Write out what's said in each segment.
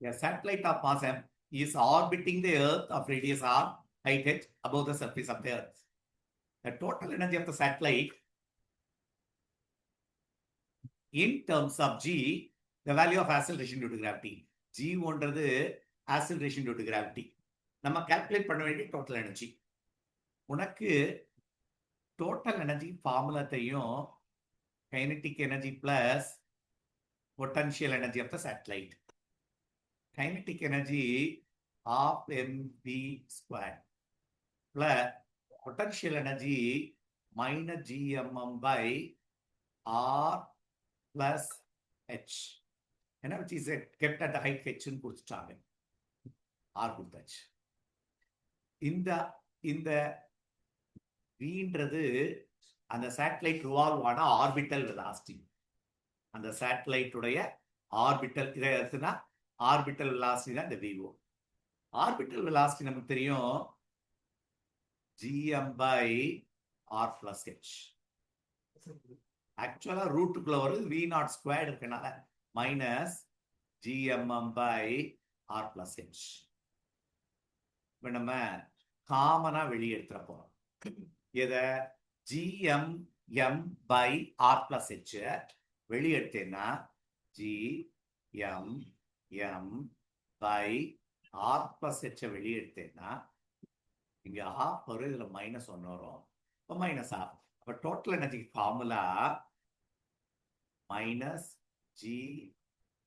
A satellite of mass m is orbiting the Earth of radius r, height h, above the surface of the Earth. The total energy of the satellite in terms of g, the value of acceleration due to gravity. G ஒன்றது acceleration due to gravity. நம்ம calculate பண்ண வேண்டிய total energy. உனக்கு total energy formula தெரியும். Kinetic energy plus potential energy of the satellite. Kinetic energy of mv square plus potential energy minus gmm by r plus h. which is kept at the height h ன்னு கொடுத்துட்டாங்க. r கொடுத்தாச்சு. இந்த vன்றது அந்த satellite revolve ஆன orbital velocity. அந்த satellite உடைய orbital இதை எடுத்துனா orbital velocity தான் இந்த விஓ. ஆர்பிட்டல் வெலாசிட்டி நமக்கு தெரியும் gm by r plus h. ஆக்சுவலா ரூட்டுக்குள்ள வருது v0 ஸ்கொயர்டு இருக்கனால minus gmm by r plus h. இப்ப நம்ம காமனா வெளியே எடுத்துட போறோம். இதை gmm by r plus h வெளியே எடுத்தேன்னா gmm by r plus h வெளியே எடுத்தேன்னா இங்க ஹாஃப் வரும், இதுல மைனஸ் ஒன்று வரும், இப்போ மைனஸ் ஆஃப். அப்போ total energy formula minus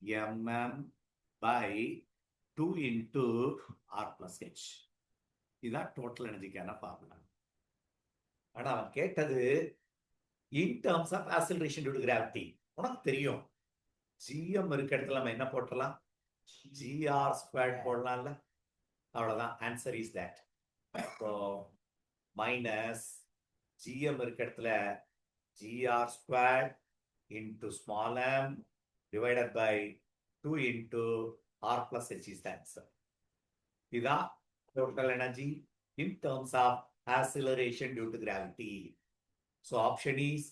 gmm by 2 into r plus h. இதுதான் டோட்டல் எனர்ஜிக்கான ஃபார்முலா. ஆனா அவன் கேட்டது in terms of acceleration due to gravity. உனக்கு தெரியும் ஜிஎம் இருக்க இடத்துல நம்ம என்ன போட்டலாம், ஜிஆர் ஸ்கொயர்ட் போடலாம்ல. அவ்வளவுதான், ஆன்சர் இஸ் தட். அப்போ மைனஸ் ஜிஎம் இருக்க இடத்துல GR squared into small M divided by 2 into r plus h is the answer. இதுதான் total energy in terms of acceleration due to gravity. So option is